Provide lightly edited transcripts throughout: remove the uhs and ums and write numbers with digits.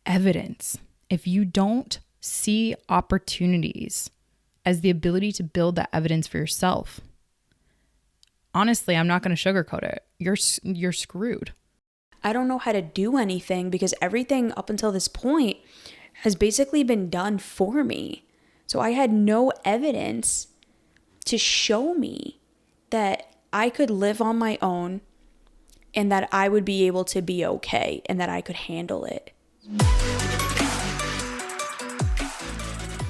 evidence, if you don't see opportunities as the ability to build that evidence for yourself, honestly, I'm not going to sugarcoat it. You're screwed. I don't know how to do anything because everything up until this point has basically been done for me. So I had no evidence to show me that I could live on my own and that I would be able to be okay and that I could handle it.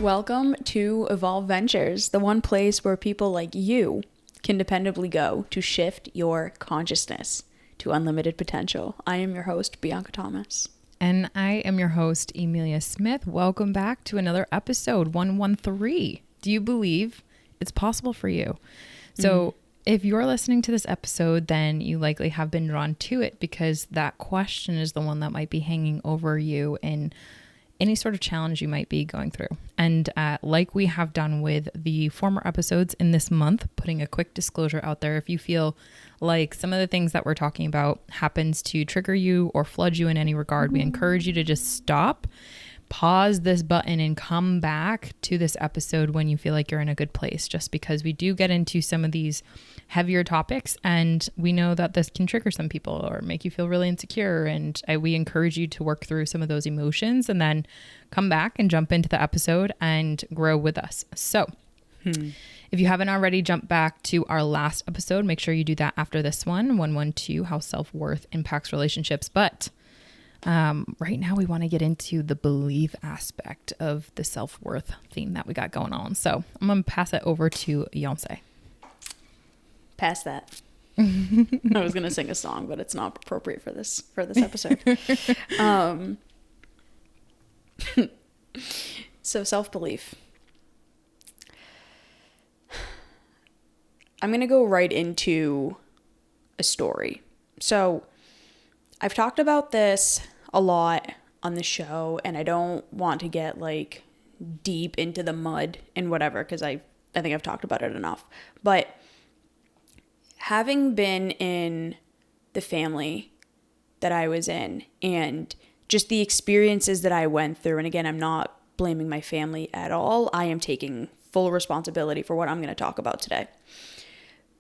Welcome to Evolve Ventures, the one place where people like you can dependably go to shift your consciousness to unlimited potential. I am your host, Bianca Thomas. And I am your host, Emilia Smith. Welcome back to another episode, 113. Do you believe it's possible for you? So if you're listening to this episode, then you likely have been drawn to it because that question is the one that might be hanging over you in any sort of challenge you might be going through. And like we have done with the former episodes in this month, putting a quick disclosure out there, if you feel like some of the things that we're talking about happens to trigger you or flood you in any regard, we encourage you to just stop, pause this button and come back to this episode when you feel like you're in a good place, just because we do get into some of these heavier topics and we know that this can trigger some people or make you feel really insecure. And we encourage you to work through some of those emotions and then come back and jump into the episode and grow with us. So if you haven't already jumped back to our last episode, make sure you do that after this one, 112, how self-worth impacts relationships. But right now we want to get into the belief aspect of the self-worth theme that we got going on. So I'm going to pass it over to Beyonce. Pass that. I was going to sing a song, but it's not appropriate for this episode. So self-belief. I'm going to go right into a story. So I've talked about this a lot on the show, and I don't want to get like deep into the mud and whatever, because I think I've talked about it enough. But having been in the family that I was in and just the experiences that I went through, and again, I'm not blaming my family at all. I am taking full responsibility for what I'm going to talk about today.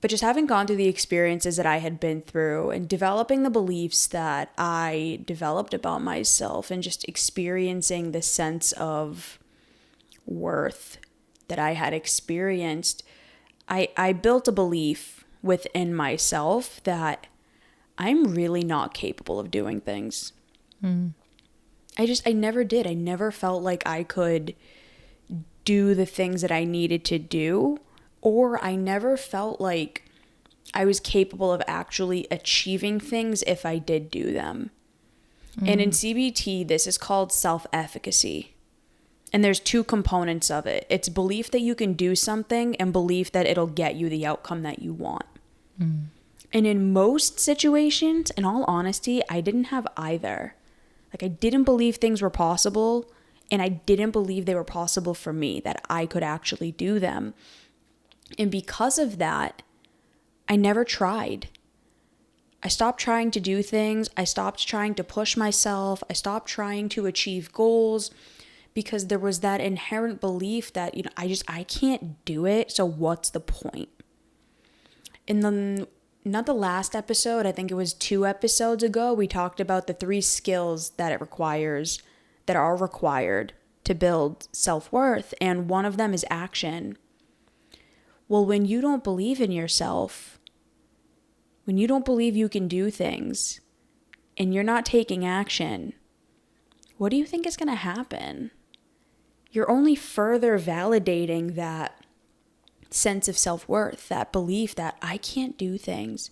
But just having gone through the experiences that I had been through and developing the beliefs that I developed about myself and just experiencing the sense of worth that I had experienced, I built a belief within myself that I'm really not capable of doing things. I never did. I never felt like I could do the things that I needed to do, or I never felt like I was capable of actually achieving things if I did do them. And in CBT, this is called self-efficacy. And there's two components of it. It's belief that you can do something and belief that it'll get you the outcome that you want. And in most situations, in all honesty, I didn't have either. Like, I didn't believe things were possible, and I didn't believe they were possible for me, that I could actually do them. And because of that, I never tried. I stopped trying to do things. I stopped trying to push myself. I stopped trying to achieve goals because there was that inherent belief that, I can't do it. So what's the point? In not the last episode, I think it was 2 episodes ago, we talked about the 3 skills that are required to build self-worth. And one of them is action. Well, when you don't believe in yourself, when you don't believe you can do things, and you're not taking action, what do you think is going to happen? You're only further validating that sense of self-worth, that belief that I can't do things.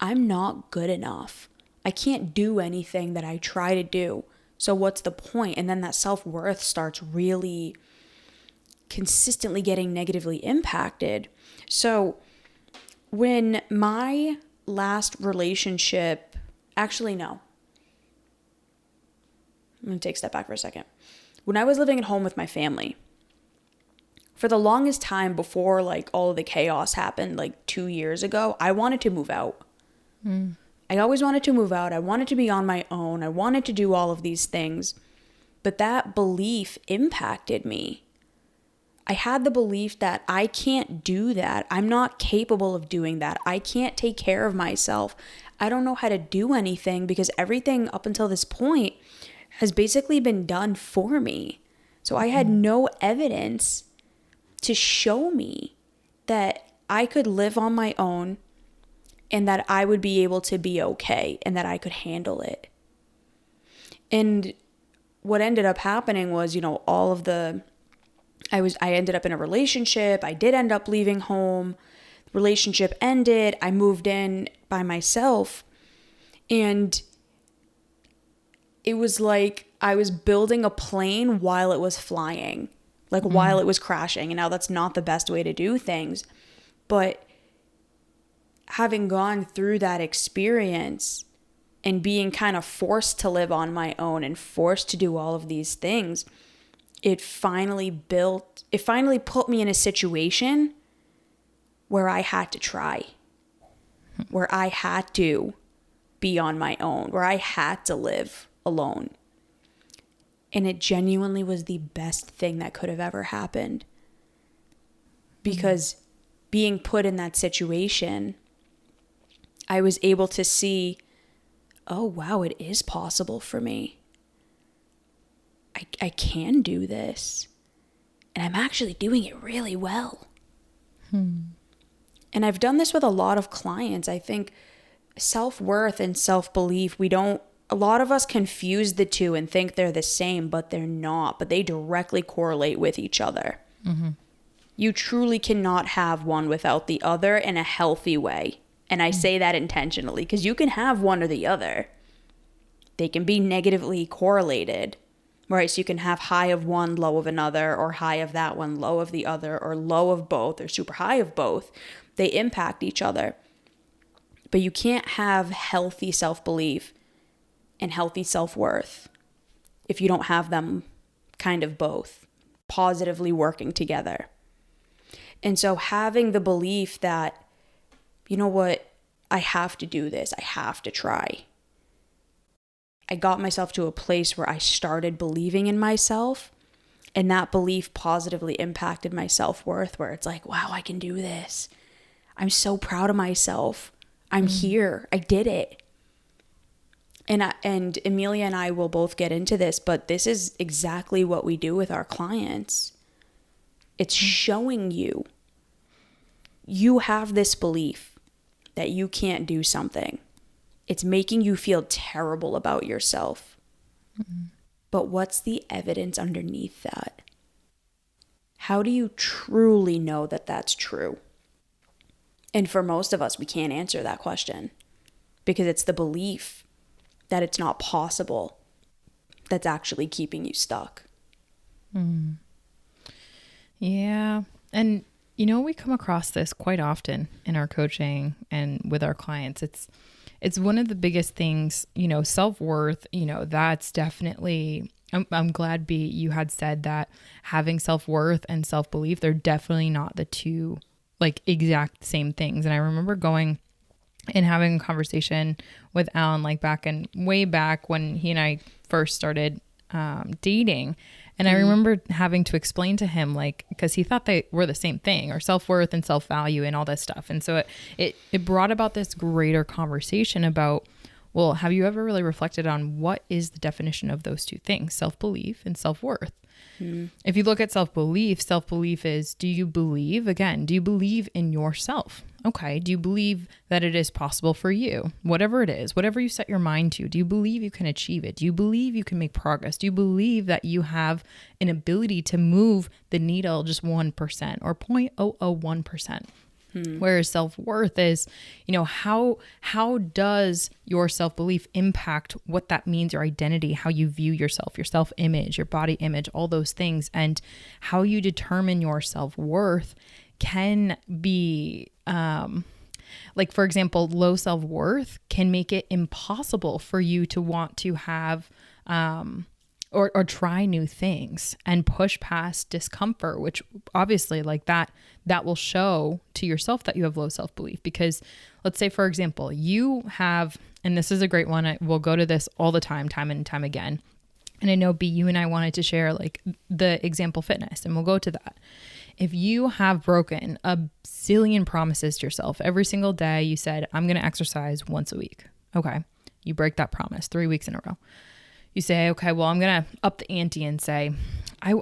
I'm not good enough. I can't do anything that I try to do. So what's the point? And then that self-worth starts really consistently getting negatively impacted. So when my last relationship, actually no, I'm going to take a step back for a second. When I was living at home with my family, for the longest time before like all of the chaos happened like 2 years ago, I wanted to move out. I always wanted to move out. I wanted to be on my own. I wanted to do all of these things. But that belief impacted me. I had the belief that I can't do that. I'm not capable of doing that. I can't take care of myself. I don't know how to do anything because everything up until this point has basically been done for me. So I had no evidence to show me that I could live on my own and that I would be able to be okay and that I could handle it. And what ended up happening was, I ended up in a relationship. I did end up leaving home. The relationship ended. I moved in by myself. And it was like I was building a plane while it was flying, like while it was crashing. And now that's not the best way to do things. But having gone through that experience and being kind of forced to live on my own and forced to do all of these things, it finally put me in a situation where I had to try, where I had to be on my own, where I had to live alone. And it genuinely was the best thing that could have ever happened. Because being put in that situation, I was able to see, oh, wow, it is possible for me. I can do this. And I'm actually doing it really well. And I've done this with a lot of clients. I think self-worth and self-belief, a lot of us confuse the two and think they're the same, but they're not. But they directly correlate with each other. You truly cannot have one without the other in a healthy way. And I say that intentionally because you can have one or the other. They can be negatively correlated, right? So you can have high of one, low of another, or high of that one, low of the other, or low of both, or super high of both. They impact each other. But you can't have healthy self-belief and healthy self-worth if you don't have them kind of both positively working together. And so having the belief that, you know what, I have to do this, I have to try. I got myself to a place where I started believing in myself, and that belief positively impacted my self-worth, where it's like, wow, I can do this. I'm so proud of myself. I'm here. I did it. And Emilia and I will both get into this, but this is exactly what we do with our clients. It's showing you have this belief that you can't do something. It's making you feel terrible about yourself. But what's the evidence underneath that? How do you truly know that that's true? And for most of us, we can't answer that question because it's the belief that it's not possible that's actually keeping you stuck. Yeah. And, we come across this quite often in our coaching and with our clients. It's one of the biggest things, self-worth, that's definitely, I'm glad, B, you had said that having self-worth and self-belief, they're definitely not the two like exact same things. And I remember going and having a conversation with Alan, like way back when he and I first started dating. And I remember having to explain to him, like, because he thought they were the same thing, or self-worth and self-value and all this stuff. And so it brought about this greater conversation about, well, have you ever really reflected on what is the definition of those two things, self-belief and self-worth? If you look at self-belief is, do you believe in yourself? Okay. Do you believe that it is possible for you? Whatever it is, whatever you set your mind to, do you believe you can achieve it? Do you believe you can make progress? Do you believe that you have an ability to move the needle just 1% or 0.001%? Whereas self-worth is, how does your self-belief impact what that means, your identity, how you view yourself, your self-image, your body image, all those things, and how you determine your self-worth can be, like, for example, low self-worth can make it impossible for you to want to have, or try new things and push past discomfort, which obviously like that will show to yourself that you have low self-belief. Because let's say, for example, you have, and this is a great one, we'll go to this all the time and time again. And I know B, you and I wanted to share like the example fitness, and we'll go to that. If you have broken a zillion promises to yourself every single day, you said, I'm going to exercise once a week. Okay. You break that promise 3 weeks in a row. You say, okay, well, I'm going to up the ante and say,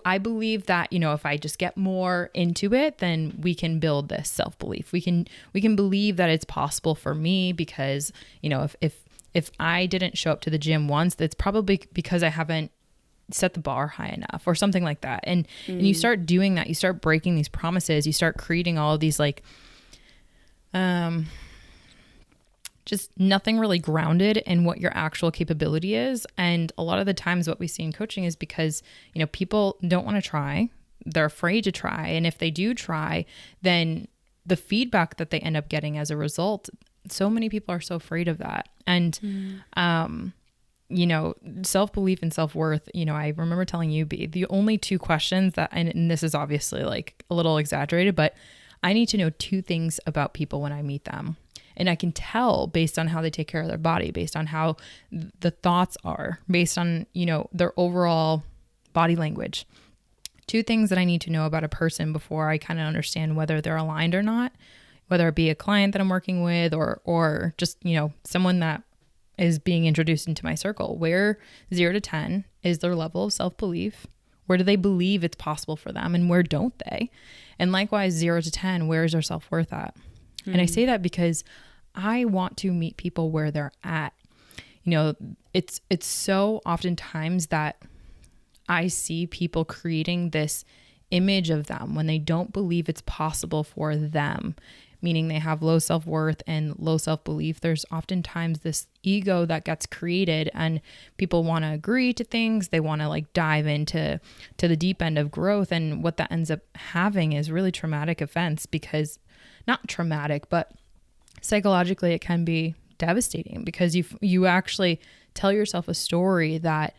I believe that, if I just get more into it, then we can build this self-belief. We can believe that it's possible for me because, if I didn't show up to the gym once, that's probably because I haven't set the bar high enough or something like that. And you start doing that, you start breaking these promises, you start creating all of these like, just nothing really grounded in what your actual capability is. And a lot of the times what we see in coaching is because, people don't want to try. They're afraid to try. And if they do try, then the feedback that they end up getting as a result, so many people are so afraid of that. And, self-belief and self-worth, I remember telling you, B, the only two questions that, and this is obviously like a little exaggerated, but I need to know 2 things about people when I meet them. And I can tell based on how they take care of their body, based on how the thoughts are, based on, their overall body language. 2 things that I need to know about a person before I kind of understand whether they're aligned or not, whether it be a client that I'm working with or just, someone that is being introduced into my circle. Where 0 to 10 is their level of self-belief? Where do they believe it's possible for them? And where don't they? And likewise, 0 to 10, where is their self-worth at? And I say that because I want to meet people where they're at. It's so oftentimes that I see people creating this image of them when they don't believe it's possible for them, meaning they have low self-worth and low self-belief. There's oftentimes this ego that gets created and people want to agree to things. They want to like dive into the deep end of growth. And what that ends up having is really traumatic events, because not traumatic, but psychologically it can be devastating, because you actually tell yourself a story that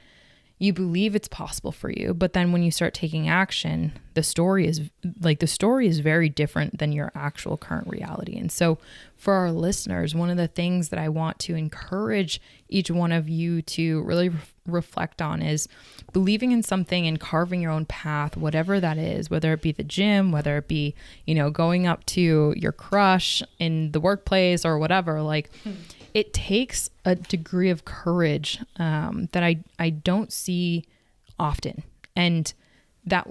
you believe it's possible for you, but then when you start taking action, the story is very different than your actual current reality. And so for our listeners, one of the things that I want to encourage each one of you to really reflect on is believing in something and carving your own path, whatever that is, whether it be the gym, whether it be, going up to your crush in the workplace or whatever. It takes a degree of courage that I don't see often. And that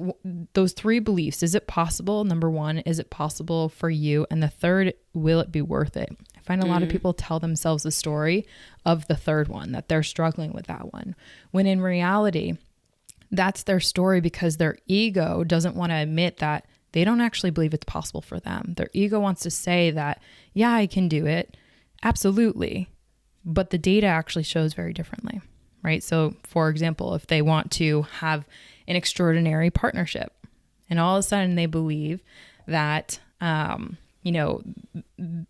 those 3 beliefs, is it possible? Number 1, is it possible for you? And the third, will it be worth it? I find a lot of people tell themselves the story of the third one, that they're struggling with that one, when in reality, that's their story because their ego doesn't want to admit that they don't actually believe it's possible for them. Their ego wants to say that, yeah, I can do it. Absolutely. But the data actually shows very differently, right? So for example, if they want to have an extraordinary partnership and all of a sudden they believe that,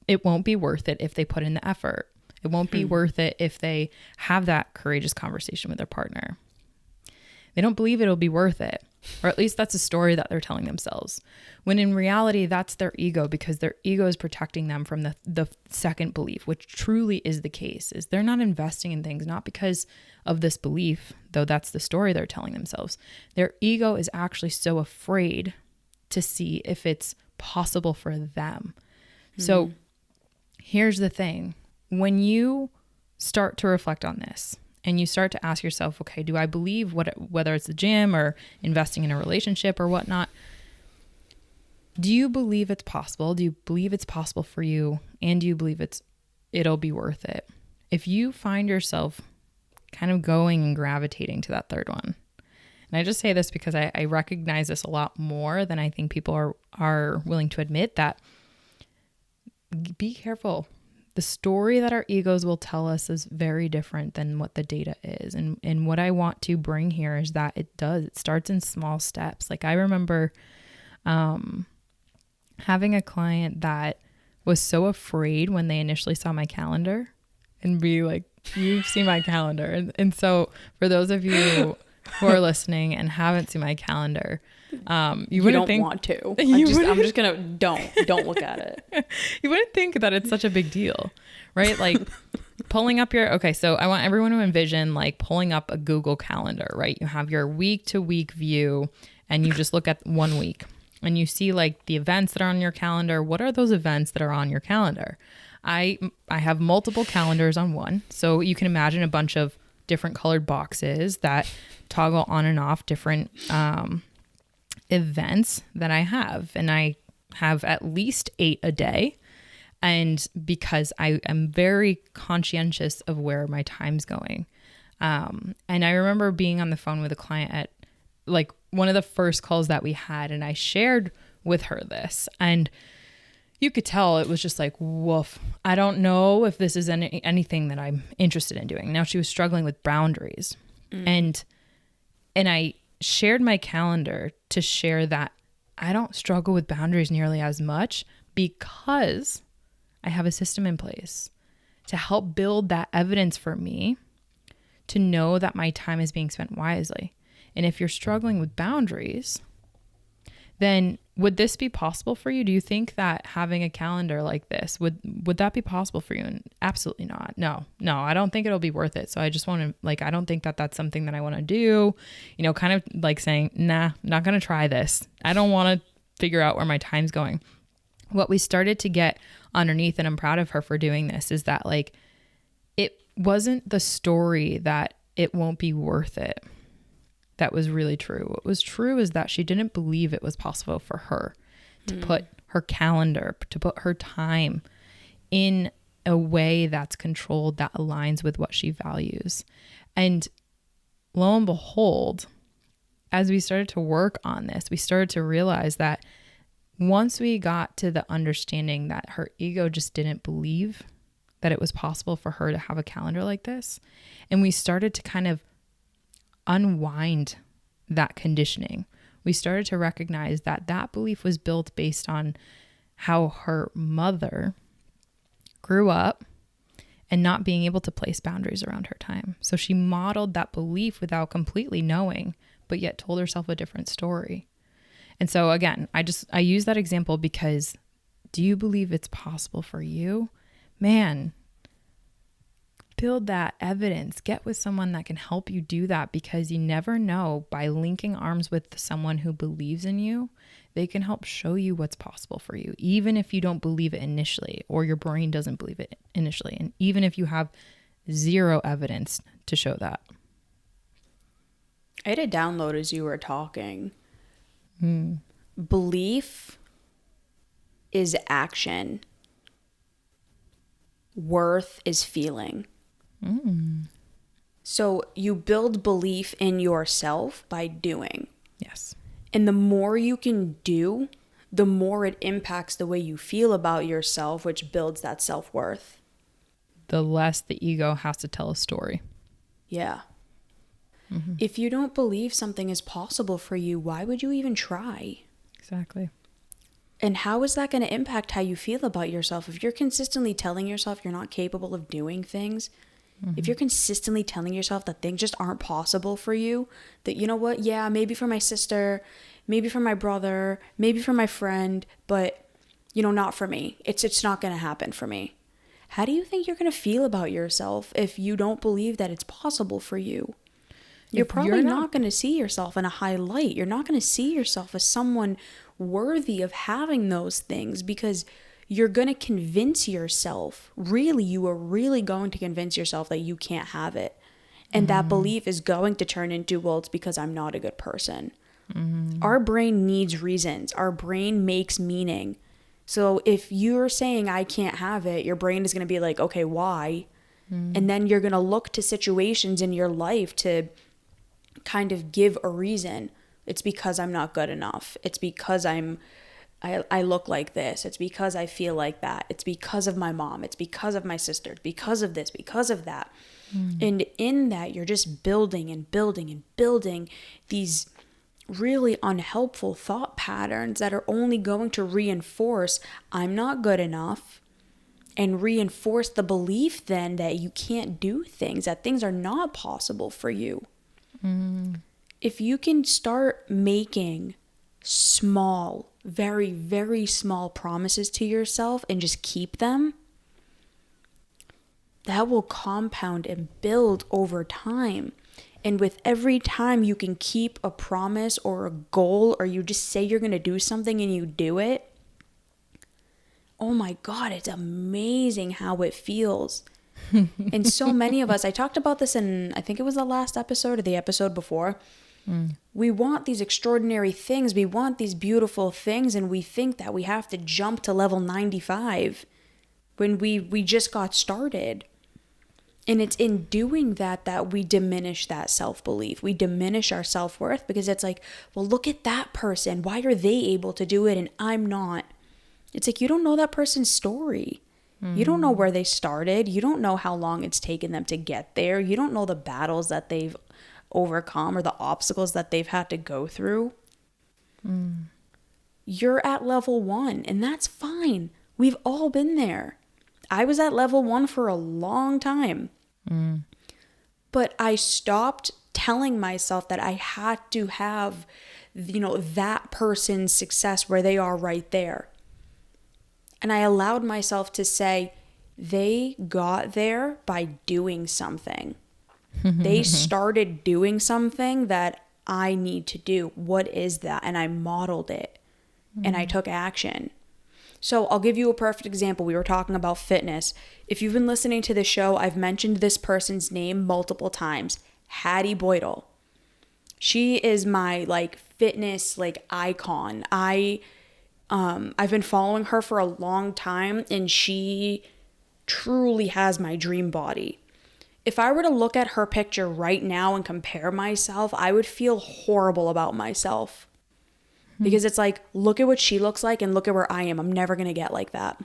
it won't be worth it if they put in the effort. It won't be worth it if they have that courageous conversation with their partner. They don't believe it'll be worth it. Or at least that's a story that they're telling themselves. When in reality, that's their ego, because their ego is protecting them from the second belief, which truly is the case, is they're not investing in things, not because of this belief, though that's the story they're telling themselves. Their ego is actually so afraid to see if it's possible for them. So here's the thing. When you start to reflect on this, and you start to ask yourself, okay, do I believe whether it's the gym or investing in a relationship or whatnot, do you believe it's possible? Do you believe it's possible for you? And do you believe it'll be worth it? If you find yourself kind of going and gravitating to that third one, and I just say this because I recognize this a lot more than I think people are willing to admit, that be careful. The story that our egos will tell us is very different than what the data is. And what I want to bring here is that it starts in small steps. Like I remember having a client that was so afraid when they initially saw my calendar and be like, you've seen my calendar. And so for those of you who are listening and haven't seen my calendar, you don't want to. I'm just gonna don't look at it. You wouldn't think that it's such a big deal, right? Like pulling up your, okay, so I want everyone to envision like pulling up a Google Calendar, right? You have your week to week view and you just look at 1 week and you see like the events that are on your calendar. What are those events that are on your calendar? I have multiple calendars on one. So you can imagine a bunch of different colored boxes that toggle on and off different events that I have. And I have at least 8 a day. And because I am very conscientious of where my time's going. And I remember being on the phone with a client at like one of the first calls that we had, and I shared with her this, and you could tell it was just like, woof, I don't know if this is anything that I'm interested in doing. Now she was struggling with boundaries. And I shared my calendar to share that I don't struggle with boundaries nearly as much because I have a system in place to help build that evidence for me to know that my time is being spent wisely. And if you're struggling with boundaries, then would this be possible for you? Do you think that having a calendar like this, would that be possible for you? And absolutely not. No, I don't think it'll be worth it. So I just want to like, I don't think that that's something that I want to do, you know, kind of like saying, nah, not going to try this. I don't want to figure out where my time's going. What we started to get underneath, and I'm proud of her for doing this, is that like, it wasn't the story that it won't be worth it that was really true. What was true is that she didn't believe it was possible for her to put her calendar, to put her time in a way that's controlled, that aligns with what she values. And lo and behold, as we started to work on this, we started to realize that once we got to the understanding that her ego just didn't believe that it was possible for her to have a calendar like this, and we started to kind of unwind that conditioning, we started to recognize that that belief was built based on how her mother grew up and not being able to place boundaries around her time. So she modeled that belief without completely knowing, but yet told herself a different story. And so again, I use that example because do you believe it's possible for you? Man, build that evidence. Get with someone that can help you do that, because you never know, by linking arms with someone who believes in you, they can help show you what's possible for you, even if you don't believe it initially, or your brain doesn't believe it initially. And even if you have zero evidence to show that. I had a download as you were talking. Belief is action. Worth is feeling. So you build belief in yourself by doing. Yes. And the more you can do, the more it impacts the way you feel about yourself, which builds that self-worth. The less the ego has to tell a story. Yeah. If you don't believe something is possible for you, why would you even try? Exactly. And how is that going to impact how you feel about yourself? If you're consistently telling yourself you're not capable of doing things, if you're consistently telling yourself that things just aren't possible for you, that, you know what, yeah, maybe for my sister, maybe for my brother, maybe for my friend, but, you know, not for me. It's not going to happen for me. How do you think you're going to feel about yourself if you don't believe that it's possible for you? You're probably not going to see yourself in a high light. You're not going to see yourself as someone worthy of having those things, because you're going to convince yourself, you are really going to convince yourself that you can't have it. And that belief is going to turn into, well, it's because I'm not a good person. Our brain needs reasons. Our brain makes meaning. So if you're saying I can't have it, your brain is going to be like, okay, why? And then you're going to look to situations in your life to kind of give a reason. It's because I'm not good enough. It's because I look like this. It's because I feel like that. It's because of my mom. It's because of my sister. It's because of this, because of that. And in that, you're just building and building and building these really unhelpful thought patterns that are only going to reinforce I'm not good enough, and reinforce the belief then that you can't do things, that things are not possible for you. If you can start making small, very, very small promises to yourself and just keep them, that will compound and build over time. And with every time you can keep a promise or a goal, or you just say you're going to do something and you do it, oh my God, it's amazing how it feels. And so many of us, I talked about this in, I think it was the last episode or the episode before. We want these extraordinary things. We want these beautiful things. And we think that we have to jump to level 95 when we just got started. And it's in doing that we diminish that self-belief. We diminish our self-worth because it's like, well, look at that person. Why are they able to do it and I'm not? It's like, you don't know that person's story. You don't know where they started. You don't know how long it's taken them to get there. You don't know the battles that they've overcome or the obstacles that they've had to go through. You're at level 1 and that's fine. We've all been there. I was at level 1 for a long time. But I stopped telling myself that I had to have, that person's success where they are right there. And I allowed myself to say, they got there by doing something. They started doing something that I need to do. What is that? And I modeled it and I took action. So I'll give you a perfect example. We were talking about fitness. If you've been listening to the show, I've mentioned this person's name multiple times. Hattie Boydell. She is my fitness icon. I've been following her for a long time and she truly has my dream body. If I were to look at her picture right now and compare myself, I would feel horrible about myself. Because it's like, look at what she looks like and look at where I am. I'm never going to get like that.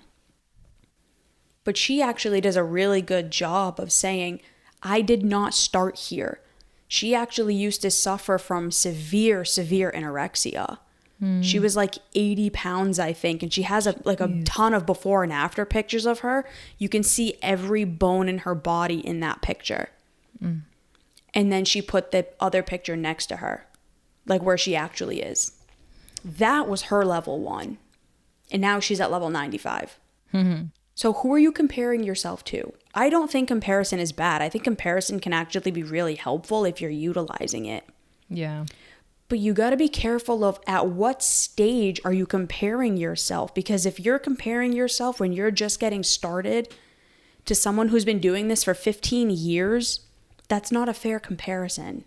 But she actually does a really good job of saying, I did not start here. She actually used to suffer from severe anorexia. She was 80 pounds, I think. And she has a ton of before and after pictures of her. You can see every bone in her body in that picture. And then she put the other picture next to her, where she actually is. That was her level 1. And now she's at level 95. So who are you comparing yourself to? I don't think comparison is bad. I think comparison can actually be really helpful if you're utilizing it. Yeah. But you got to be careful of at what stage are you comparing yourself? Because if you're comparing yourself when you're just getting started to someone who's been doing this for 15 years, that's not a fair comparison.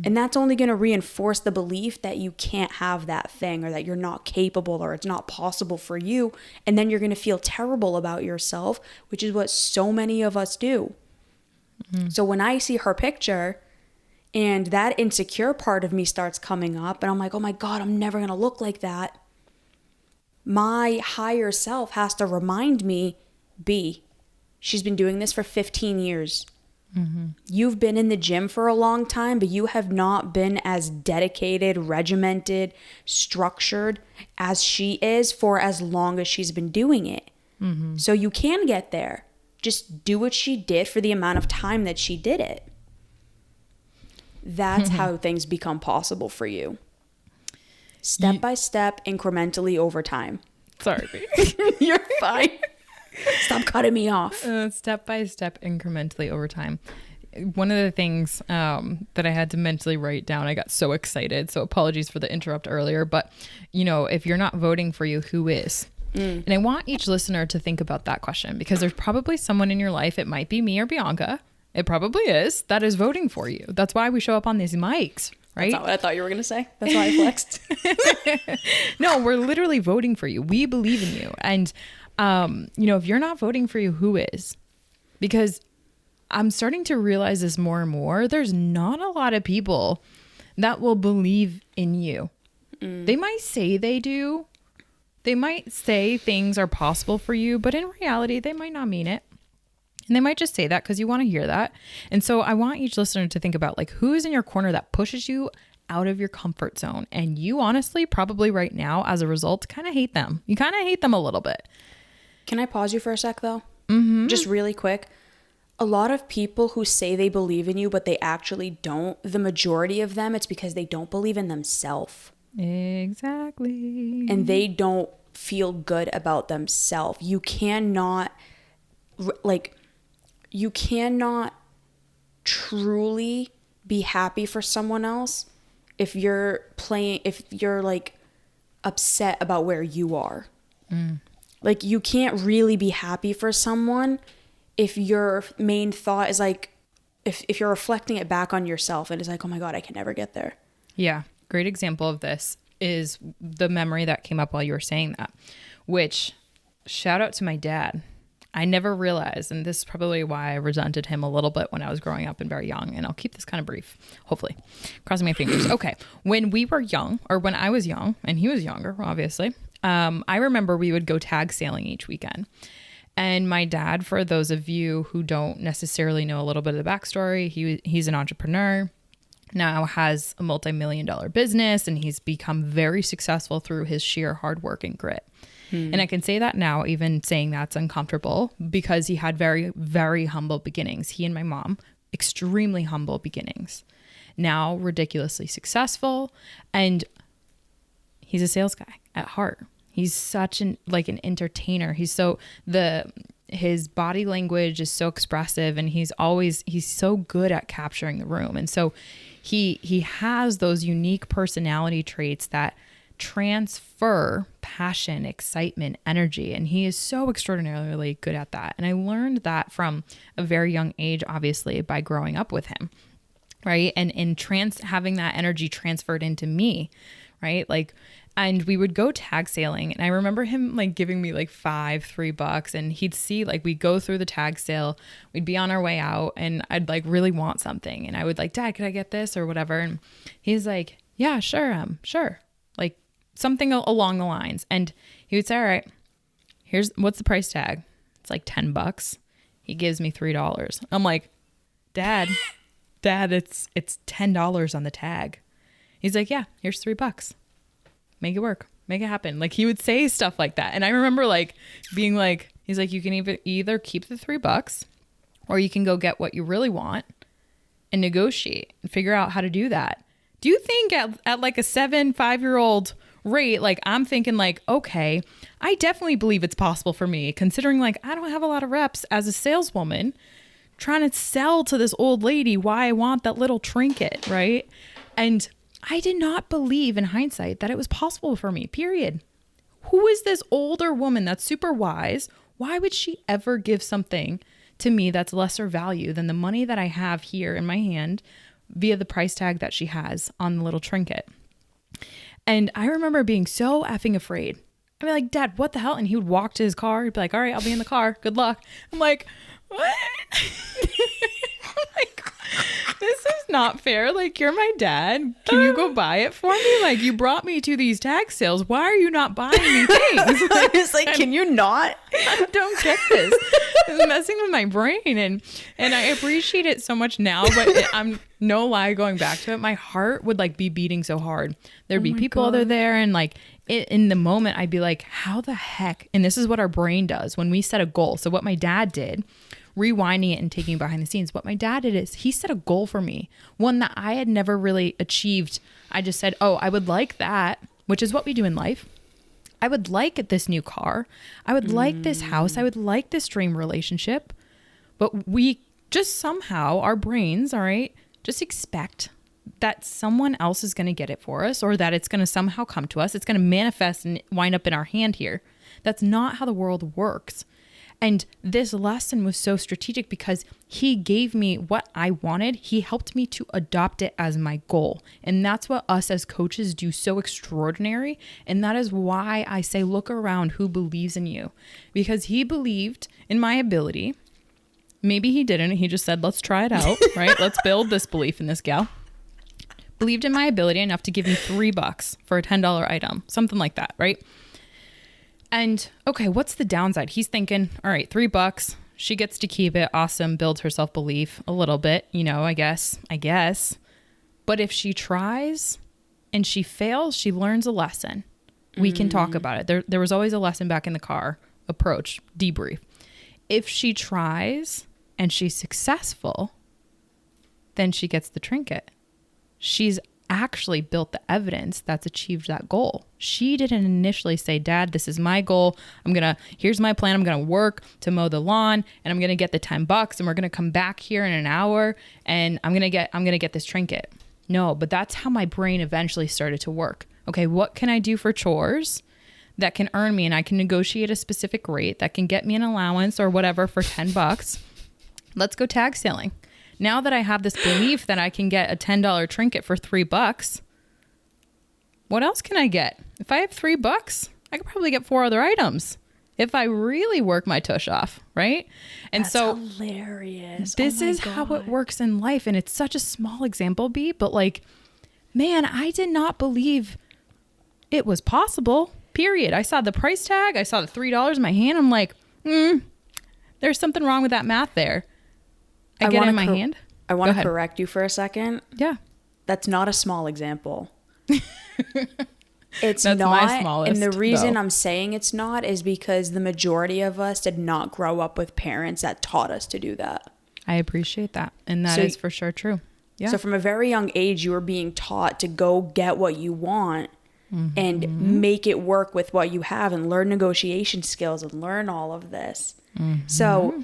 And that's only going to reinforce the belief that you can't have that thing or that you're not capable or it's not possible for you. And then you're going to feel terrible about yourself, which is what so many of us do. So when I see her picture and that insecure part of me starts coming up and I'm like, oh my God, I'm never going to look like that. My higher self has to remind me, she's been doing this for 15 years. You've been in the gym for a long time, but you have not been as dedicated, regimented, structured as she is for as long as she's been doing it. So you can get there. Just do what she did for the amount of time that she did it. That's how things become possible for you. Step by step, incrementally over time. Sorry. You're fine. Stop cutting me off. Step by step, incrementally over time. One of the things that I had to mentally write down, I got so excited. So apologies for the interrupt earlier. But, if you're not voting for you, who is? And I want each listener to think about that question because there's probably someone in your life, it might be me or Bianca, it probably is, that is voting for you. That's why we show up on these mics, right? That's not what I thought you were going to say. That's why I flexed. No, we're literally voting for you. We believe in you. And if you're not voting for you, who is? Because I'm starting to realize this more and more. There's not a lot of people that will believe in you. They might say they do. They might say things are possible for you, but in reality, they might not mean it. And they might just say that because you want to hear that. And so I want each listener to think about who is in your corner that pushes you out of your comfort zone. And you honestly, probably right now, as a result, kind of hate them. You kind of hate them a little bit. Can I pause you for a sec though? Just really quick. A lot of people who say they believe in you, but they actually don't, the majority of them, it's because they don't believe in themselves. Exactly. And they don't feel good about themselves. You cannot, you cannot truly be happy for someone else if you're like upset about where you are. Like, you can't really be happy for someone if your main thought is like, if you're reflecting it back on yourself and it's like, oh my God, I can never get there. Yeah. Great example of this is the memory that came up while you were saying that, which, shout out to my dad. I never realized, and this is probably why I resented him a little bit when I was growing up and very young, and I'll keep this kind of brief, hopefully. Crossing my fingers. Okay. When we were young, or when I was young, and he was younger, obviously, I remember we would go tag sailing each weekend. And my dad, for those of you who don't necessarily know a little bit of the backstory, he's an entrepreneur, now has a multi-million-dollar business, and he's become very successful through his sheer hard work and grit. And I can say that now, even saying that's uncomfortable, because he had very, very humble beginnings. He and my mom, extremely humble beginnings. Now ridiculously successful, and he's a sales guy at heart. He's such an entertainer. His body language is so expressive, and he's so good at capturing the room. And so he has those unique personality traits that transfer passion, excitement, energy. And he is so extraordinarily good at that. And I learned that from a very young age, obviously, by growing up with him. Right. And having that energy transferred into me. Right. Like, and we would go tag sailing, and I remember him like giving me like $3, and he'd see, like, we'd go through the tag sale, we'd be on our way out, and I'd like really want something, and I would like, Dad, could I get this or whatever? And he's like, yeah, sure. Sure. Like something along the lines. And he would say, all right, what's the price tag? It's like $10. He gives me $3. I'm like, Dad, it's $10 on the tag. He's like, yeah, here's $3. Make it work. Make it happen. Like, he would say stuff like that. And I remember like being like, he's like, you can either keep the $3 or you can go get what you really want and negotiate and figure out how to do that. Do you think at like a 5-year-old rate, like, I'm thinking like, okay, I definitely believe it's possible for me, considering like I don't have a lot of reps as a saleswoman trying to sell to this old lady why I want that little trinket, right? And I did not believe in hindsight that it was possible for me, period. Who is this older woman that's super wise? Why would she ever give something to me that's lesser value than the money that I have here in my hand via the price tag that she has on the little trinket? And I remember being so effing afraid. I'd be like, Dad, what the hell? And he would walk to his car. He'd be like, all right, I'll be in the car. Good luck. I'm like, what? I'm like, this is not fair. Like, you're my dad. Can you go buy it for me? Like, you brought me to these tag sales. Why are you not buying me things? It's like, can you not? I don't get this. It's messing with my brain. And I appreciate it so much now, but I'm no lie, going back to it, my heart would like be beating so hard. There'd be people other there, and like in the moment I'd be like, how the heck? And this is what our brain does when we set a goal. So what my dad did, rewinding it and taking behind the scenes, what my dad did is he set a goal for me, one that I had never really achieved. I just said, oh, I would like that, which is what we do in life. I would like this new car. I would like this house. I would like this dream relationship. But we just somehow, our brains, all right, just expect that someone else is going to get it for us, or that it's going to somehow come to us. It's going to manifest and wind up in our hand here. That's not how the world works. And this lesson was so strategic because he gave me what I wanted. He helped me to adopt it as my goal. And that's what us as coaches do so extraordinary. And that is why I say, look around who believes in you, because he believed in my ability. Maybe he didn't. He just said, let's try it out, right? Let's build this belief in this gal. Believed in my ability enough to give me $3 for a $10 item, something like that, right? And okay, what's the downside? He's thinking, all right, $3, she gets to keep it. Awesome. Builds her self-belief a little bit, I guess. But if she tries and she fails, she learns a lesson. We can talk about it. There was always a lesson back in the car. Approach, debrief. If she tries and she's successful, then she gets the trinket. She's actually built the evidence that's achieved that goal. She didn't initially say, Dad, this is my goal. Here's my plan. I'm going to work to mow the lawn and I'm going to get the $10 and we're going to come back here in an hour and I'm going to get this trinket. No, but that's how my brain eventually started to work. Okay, what can I do for chores that can earn me, and I can negotiate a specific rate that can get me an allowance or whatever for $10. Let's go tag sailing. Now that I have this belief that I can get a $10 trinket for $3, what else can I get? If I have $3, I could probably get 4 other items if I really work my tush off, right? And That's so hilarious. This is how it works in life. And it's such a small example, B, but like, man, I did not believe it was possible, period. I saw the price tag. I saw the $3 in my hand. I'm like, there's something wrong with that math there. I get it in my hand. I want to correct you for a second. Yeah. That's not a small example. It's That's not. my smallest, and the reason though. I'm saying it's not is because the majority of us did not grow up with parents that taught us to do that. I appreciate that. And that is for sure true. Yeah. So from a very young age, you were being taught to go get what you want and make it work with what you have and learn negotiation skills and learn all of this. So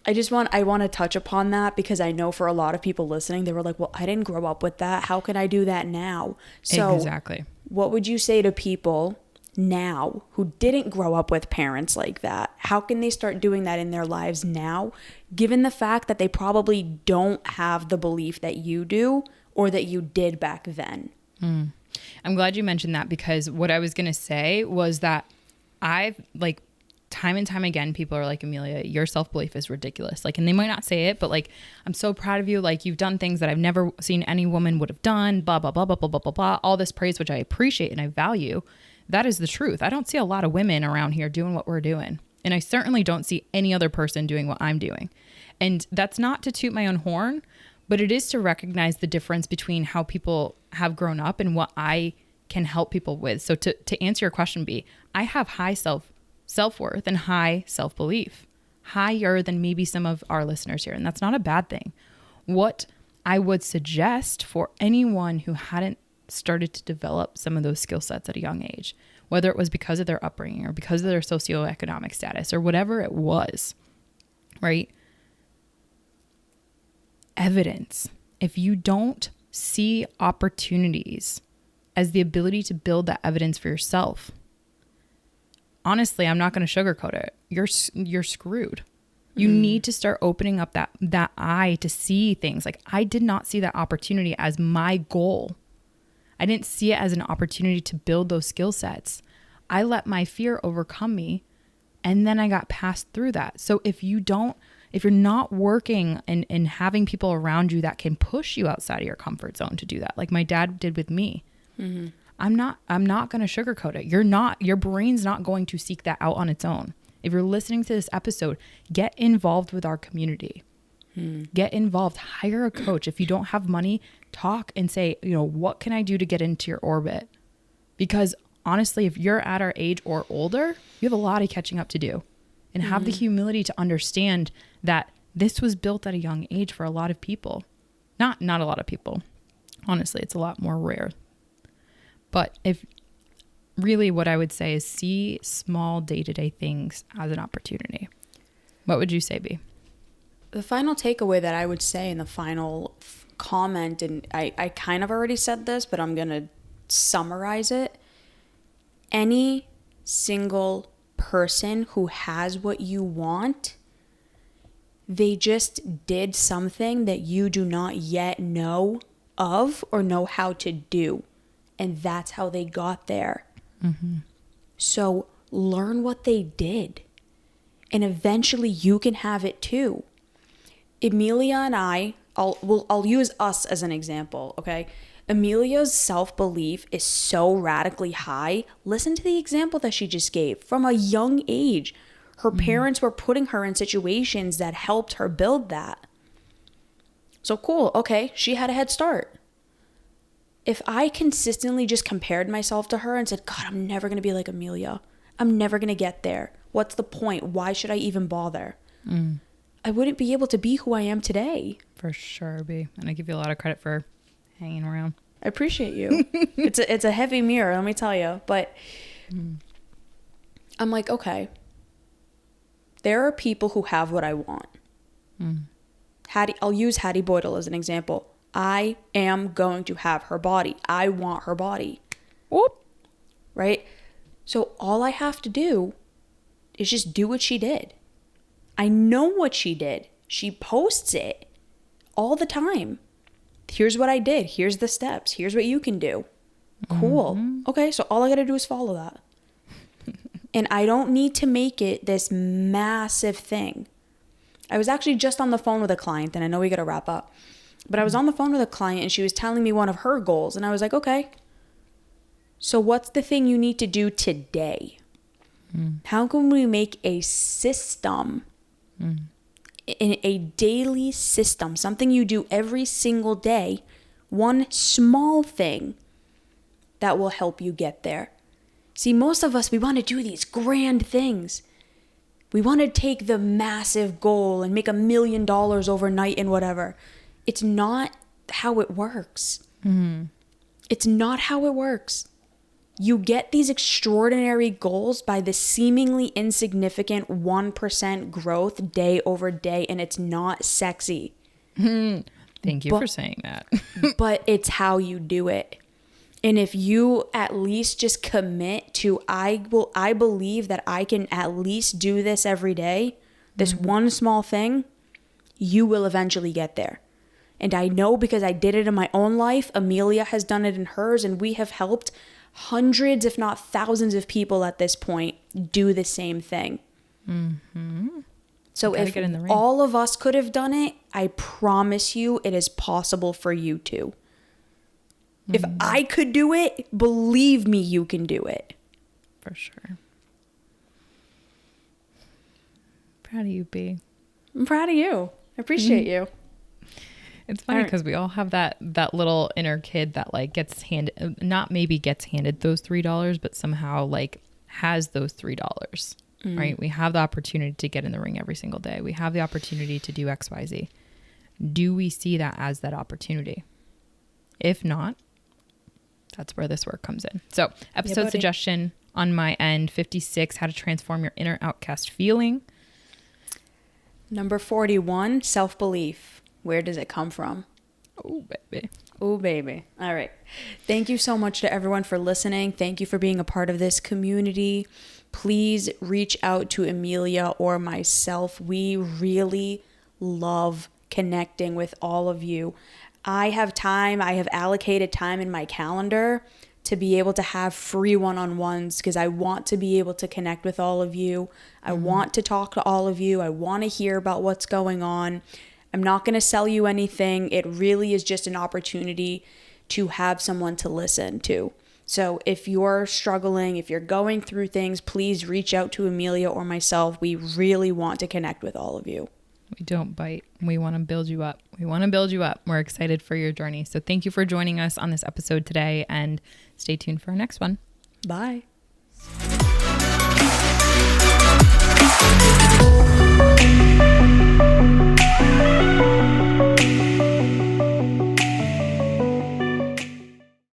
I want to touch upon that because I know for a lot of people listening, they were like, well, I didn't grow up with that. How can I do that now? So exactly. What would you say to people now who didn't grow up with parents like that? How can they start doing that in their lives now, given the fact that they probably don't have the belief that you do or that you did back then? I'm glad you mentioned that because what I was going to say was that I've like time and time again, people are like, Emilia, your self-belief is ridiculous. Like, and they might not say it, but like, I'm so proud of you. Like, you've done things that I've never seen any woman would have done, blah, blah, blah, blah, blah, blah, blah, blah. All this praise, which I appreciate and I value. That is the truth. I don't see a lot of women around here doing what we're doing. And I certainly don't see any other person doing what I'm doing. And that's not to toot my own horn, but it is to recognize the difference between how people have grown up and what I can help people with. So to answer your question, B, I have high self-worth and high self-belief, higher than maybe some of our listeners here. And that's not a bad thing. What I would suggest for anyone who hadn't started to develop some of those skill sets at a young age, whether it was because of their upbringing or because of their socioeconomic status or whatever it was, right? Evidence. If you don't see opportunities as the ability to build that evidence for yourself, honestly, I'm not going to sugarcoat it. You're screwed. You need to start opening up that eye to see things. Like, I did not see that opportunity as my goal. I didn't see it as an opportunity to build those skill sets. I let my fear overcome me, and then I got passed through that. So if you're not working and having people around you that can push you outside of your comfort zone to do that, like my dad did with me, I'm not going to sugarcoat it. Your brain's not going to seek that out on its own. If you're listening to this episode, get involved with our community. Get involved, hire a coach. If you don't have money, talk and say, what can I do to get into your orbit? Because honestly, if you're at our age or older, you have a lot of catching up to do, and have the humility to understand that this was built at a young age for a lot of people. Not a lot of people. Honestly, it's a lot more rare. But if really what I would say is see small day-to-day things as an opportunity. What would you say, B? The final takeaway that I would say in the final comment, and I kind of already said this, but I'm going to summarize it. Any single person who has what you want, they just did something that you do not yet know of or know how to do. And that's how they got there. So learn what they did. And eventually you can have it too. Emilia and I'll use us as an example, okay? Emilia's self-belief is so radically high. Listen to the example that she just gave. From a young age, her parents were putting her in situations that helped her build that. So cool, okay, she had a head start. If I consistently just compared myself to her and said, God, I'm never going to be like Emilia. I'm never going to get there. What's the point? Why should I even bother? I wouldn't be able to be who I am today. For sure, B. And I give you a lot of credit for hanging around. I appreciate you. It's a heavy mirror, let me tell you. But I'm like, okay, there are people who have what I want. I'll use Hattie Boydell as an example. I am going to have her body. I want her body. Whoop. Right? So all I have to do is just do what she did. I know what she did. She posts it all the time. Here's what I did. Here's the steps. Here's what you can do. Cool. Okay, so all I got to do is follow that. And I don't need to make it this massive thing. I was actually just on the phone with a client, and I know we got to wrap up. But I was on the phone with a client, and she was telling me one of her goals. And I was like, okay, so what's the thing you need to do today? How can we make a system, in a daily system, something you do every single day, one small thing that will help you get there? See, most of us, we want to do these grand things. We want to take the massive goal and make $1 million overnight and whatever. It's not how it works. It's not how it works. You get these extraordinary goals by the seemingly insignificant 1% growth day over day, and it's not sexy. Thank you for saying that. But it's how you do it. And if you at least just commit to, I believe that I can at least do this every day, this one small thing, you will eventually get there. And I know because I did it in my own life. Emilia has done it in hers, and we have helped hundreds, if not thousands of people at this point do the same thing. So if all of us could have done it, I promise you it is possible for you too. If I could do it, believe me, you can do it. For sure. Proud of you, B. I'm proud of you. I appreciate you. It's funny because we all have that little inner kid that like gets handed, not maybe gets handed those $3, but somehow like has those $3, right? We have the opportunity to get in the ring every single day. We have the opportunity to do X, Y, Z. Do we see that as that opportunity? If not, that's where this work comes in. So episode suggestion on my end, 56, how to transform your inner outcast feeling. Number 41, self-belief. Where does it come from? Oh, baby. Oh, baby. All right. Thank you so much to everyone for listening. Thank you for being a part of this community. Please reach out to Emilia or myself. We really love connecting with all of you. I have allocated time in my calendar to be able to have free one-on-ones because I want to be able to connect with all of you. I want to talk to all of you. I want to hear about what's going on. I'm not going to sell you anything. It really is just an opportunity to have someone to listen to. So if you're struggling, if you're going through things, please reach out to Emilia or myself. We really want to connect with all of you. We don't bite. We want to build you up. We're excited for your journey. So thank you for joining us on this episode today, and stay tuned for our next one. Bye.